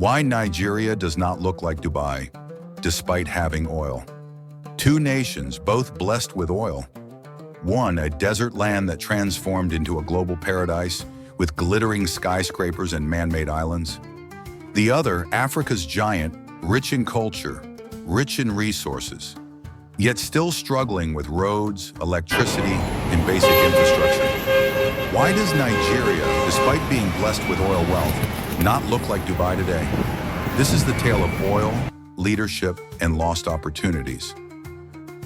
Why Nigeria does not look like Dubai, despite having oil. Two nations, both blessed with oil. One, a desert land that transformed into a global paradise with glittering skyscrapers and man-made islands. The other, Africa's giant, rich in culture, rich in resources, yet still struggling with roads, electricity, and basic infrastructure. Why does Nigeria, despite being blessed with oil wealth, not look like Dubai today? This is the tale of oil, leadership, and lost opportunities.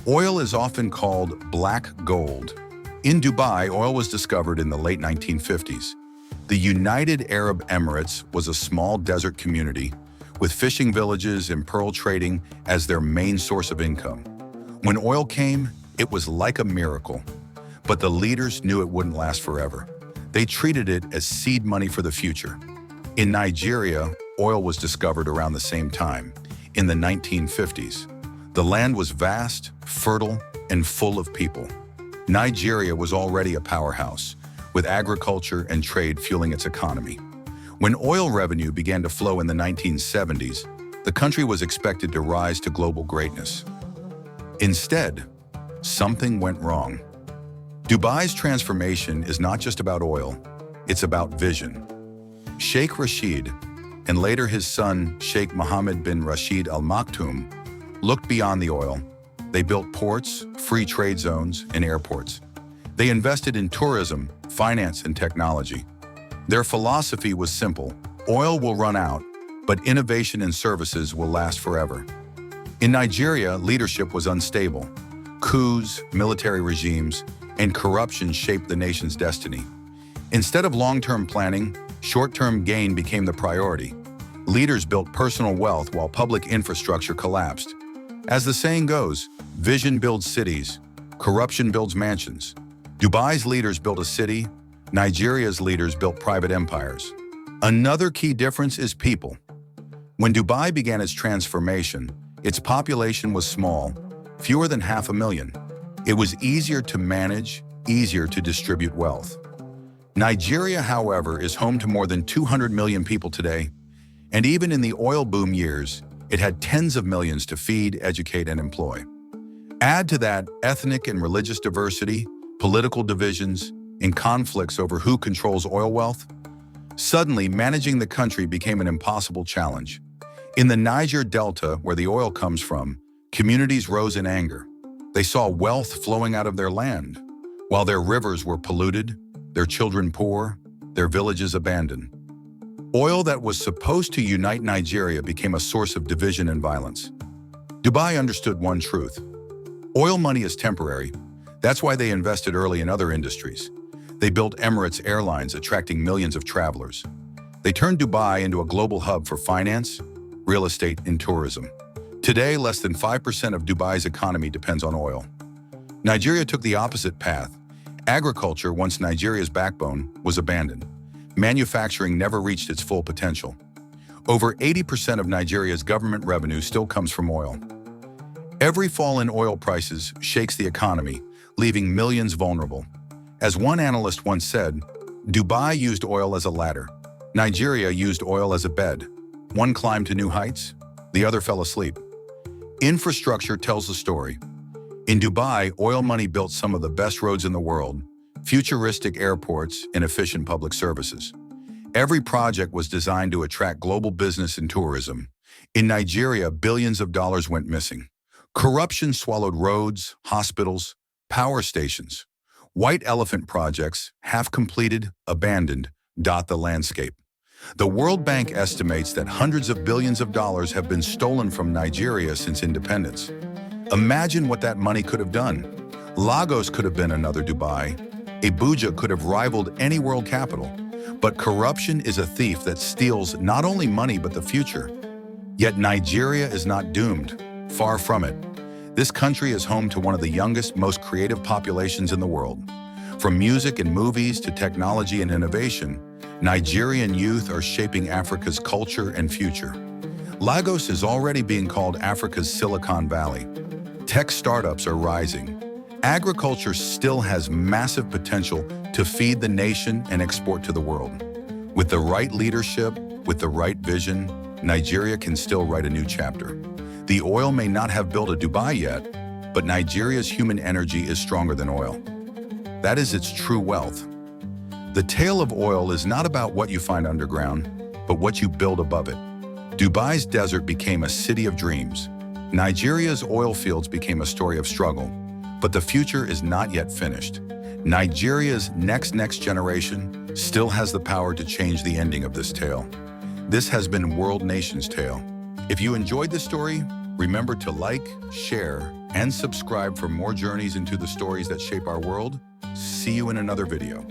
Oil is often called black gold. In Dubai, oil was discovered in the late 1950s. The United Arab Emirates was a small desert community with fishing villages and pearl trading as their main source of income. When oil came, it was like a miracle, but the leaders knew it wouldn't last forever. They treated it as seed money for the future. In Nigeria, oil was discovered around the same time, in the 1950s. The land was vast, fertile, and full of people. Nigeria was already a powerhouse, with agriculture and trade fueling its economy. When oil revenue began to flow in the 1970s, the country was expected to rise to global greatness. Instead, something went wrong. Dubai's transformation is not just about oil, it's about vision. Sheikh Rashid, and later his son Sheikh Mohammed bin Rashid Al Maktoum, looked beyond the oil. They built ports, free trade zones, and airports. They invested in tourism, finance, and technology. Their philosophy was simple: oil will run out, but innovation and services will last forever. In Nigeria, leadership was unstable. Coups, military regimes, and corruption shaped the nation's destiny. Instead of long-term planning, short-term gain became the priority. Leaders built personal wealth while public infrastructure collapsed. As the saying goes, vision builds cities, corruption builds mansions. Dubai's leaders built a city, Nigeria's leaders built private empires. Another key difference is people. When Dubai began its transformation, its population was small, fewer than 500,000. It was easier to manage, easier to distribute wealth. Nigeria, however, is home to more than 200 million people today, and even in the oil boom years, it had tens of millions to feed, educate, and employ. Add to that ethnic and religious diversity, political divisions, and conflicts over who controls oil wealth. Suddenly, managing the country became an impossible challenge. In the Niger Delta, where the oil comes from, communities rose in anger. They saw wealth flowing out of their land, while their rivers were polluted, their children poor, their villages abandoned. Oil that was supposed to unite Nigeria became a source of division and violence. Dubai understood one truth: oil money is temporary. That's why they invested early in other industries. They built Emirates Airlines, attracting millions of travelers. They turned Dubai into a global hub for finance, real estate, and tourism. Today, less than 5% of Dubai's economy depends on oil. Nigeria took the opposite path. Agriculture, once Nigeria's backbone, was abandoned. Manufacturing never reached its full potential. Over 80% of Nigeria's government revenue still comes from oil. Every fall in oil prices shakes the economy, leaving millions vulnerable. As one analyst once said, Dubai used oil as a ladder. Nigeria used oil as a bed. One climbed to new heights, the other fell asleep. Infrastructure tells the story. In Dubai, oil money built some of the best roads in the world, futuristic airports, and efficient public services. Every project was designed to attract global business and tourism. In Nigeria, billions of dollars went missing. Corruption swallowed roads, hospitals, power stations. White elephant projects, half completed, abandoned, dot the landscape. The World Bank estimates that hundreds of billions of dollars have been stolen from Nigeria since independence. Imagine what that money could have done. Lagos could have been another Dubai. Abuja could have rivaled any world capital. But corruption is a thief that steals not only money but the future. Yet Nigeria is not doomed. Far from it. This country is home to one of the youngest, most creative populations in the world. From music and movies to technology and innovation, Nigerian youth are shaping Africa's culture and future. Lagos is already being called Africa's Silicon Valley. Tech startups are rising. Agriculture still has massive potential to feed the nation and export to the world. With the right leadership, with the right vision, Nigeria can still write a new chapter. The oil may not have built a Dubai yet, but Nigeria's human energy is stronger than oil. That is its true wealth. The tale of oil is not about what you find underground, but what you build above it. Dubai's desert became a city of dreams. Nigeria's oil fields became a story of struggle, but the future is not yet finished. Nigeria's next generation still has the power to change the ending of this tale. This has been World Nations Tale. If you enjoyed this story, remember to like, share, and subscribe for more journeys into the stories that shape our world. See you in another video.